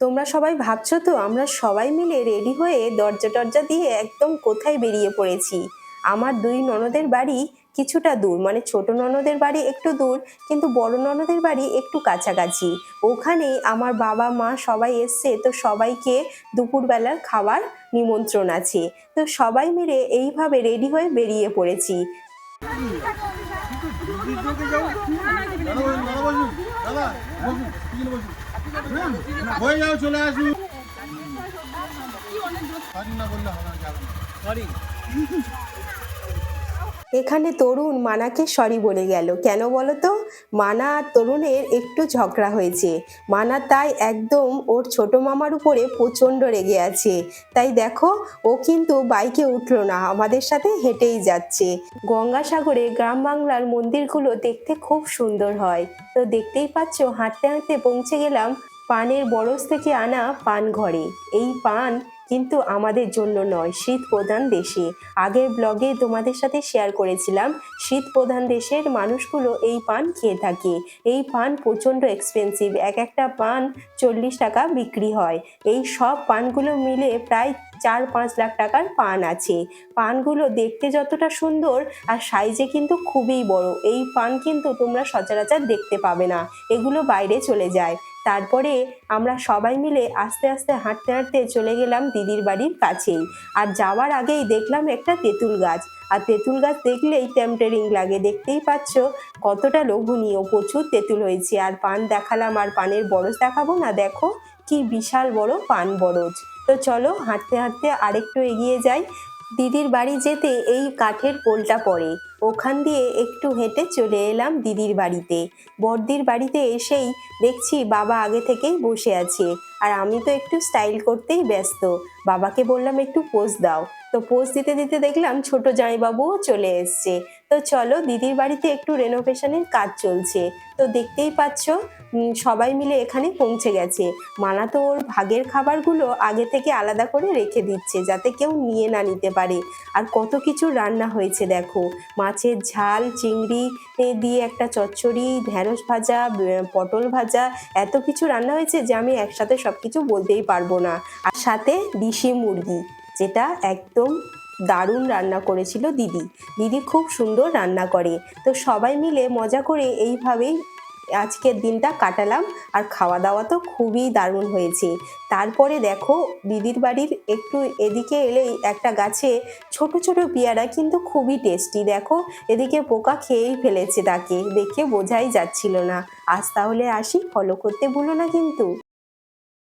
তোমরা সবাই ভাবছো তো আমরা সবাই মিলে রেডি হয়ে দরজা টরজা দিয়ে একদম কোথায় বেরিয়ে পড়েছি। আমার দুই ননদের বাড়ি কিছুটা দূর, মানে ছোট ননদের বাড়ি একটু দূর, কিন্তু বড় ননদের বাড়ি একটু কাছাকাছি। ওখানে আমার বাবা মা সবাই এসছে, তো সবাইকে দুপুরবেলার খাবার নিমন্ত্রণ আছে। তো সবাই মিলে এইভাবে রেডি হয়ে বেরিয়ে পড়েছি। চলে আসুন। এখানে তরুণ মানাকে সরি বলে গেল, কেন বলো তো? মানা আর তরুণের একটু ঝগড়া হয়েছে। মানা তাই একদম ওর ছোট মামার উপরে প্রচণ্ড রেগে আছে। তাই দেখো, ও কিন্তু বাইকে উঠলো না, আমাদের সাথে হেঁটেই যাচ্ছে। গঙ্গাসাগরে গ্রাম বাংলার মন্দিরগুলো দেখতে খুব সুন্দর হয়। তো দেখতেই পাচ্ছ, হাঁটতে হাঁটতে পৌঁছে গেলাম পানের বরজ থেকে আনা পান ঘরে। এই পান কিন্তু আমাদের জন্য নয়, শীত প্রধান দেশে। আগের ব্লগে তোমাদের সাথে শেয়ার করেছিলাম, শীত প্রধান দেশের মানুষগুলো এই পান খেয়ে থাকে। এই পান প্রচণ্ড এক্সপেন্সিভ, এক একটা পান 40 টাকা বিক্রি হয়। এই সব পানগুলো মিলে প্রায় 4-5 লাখ টাকার পান আছে। পানগুলো দেখতে যতটা সুন্দর আর সাইজে কিন্তু খুবই বড়। এই পান কিন্তু তোমরা সচরাচর দেখতে পাবে না, এগুলো বাইরে চলে যায়। তারপরে আমরা সবাই মিলে আস্তে আস্তে হাঁটতে হাঁটতে চলে গেলাম দিদির বাড়ির কাছেই। আর যাওয়ার আগেই দেখলাম একটা তেঁতুল গাছ, আর তেঁতুল গাছ দেখলেই টেম্পটেরিং লাগে। দেখতেই পাচ্ছ কতটা লোভনীয়, প্রচুর তেঁতুল হয়েছে। আর পান দেখালাম, আর পানের বরজ দেখাবো না? দেখো কি বিশাল বড় পান বরজ। তো চলো হাঁটতে হাঁটতে আরেকটু এগিয়ে যাই। দিদির বাড়ি যেতে এই কাঠের পোলটা পড়ে, ওখান দিয়ে একটু হেঁটে চলে এলাম দিদির বাড়িতে। বড়দির বাড়িতে এসেই দেখছি বাবা আগে থেকেই বসে আছে, আর আমি তো একটু স্টাইল করতেই ব্যস্ত। বাবাকে বললাম একটু পোজ দাও, তো পোজ দিতে দিতে দেখলাম ছোট জামাইবাবুও চলে এসছে। তো চলো, দিদির বাড়িতে একটু রেনোভেশনের কাজ চলছে, তো দেখতেই পাচ্ছ সবাই মিলে এখানে পৌঁছে গেছে। মানা তো ওর ভাগের খাবারগুলো আগে থেকে আলাদা করে রেখে দিচ্ছে, যাতে কেউ নিয়ে না নিতে পারে। আর কত কিছু রান্না হয়েছে দেখো, মাছের ঝাল, চিংড়ি দিয়ে একটা চচ্চড়ি, ঢেঁড়স ভাজা, পটল ভাজা, এত কিছু রান্না হয়েছে যে আমি একসাথে সব কিছু বলতেই পারবো না। আর সাথে দেশি মুরগি, যেটা একদম দারুণ রান্না করেছিল দিদি। দিদি খুব সুন্দর রান্না করে। তো সবাই মিলে মজা করে এইভাবেই আজকের দিনটা কাটালাম। আর খাওয়া দাওয়া তো খুবই দারুণ হয়েছে। তারপরে দেখো, দিদির বাড়ির একটু এদিকে এলেই একটা গাছে ছোট ছোট পেয়ারা, কিন্তু খুবই টেস্টি। দেখো এদিকে পোকা খেয়েই ফেলেছে, তাকে দেখে বোঝাই যাচ্ছিল না। আজ তাহলে আসি, ফলো করতে ভুলো না কিন্তু।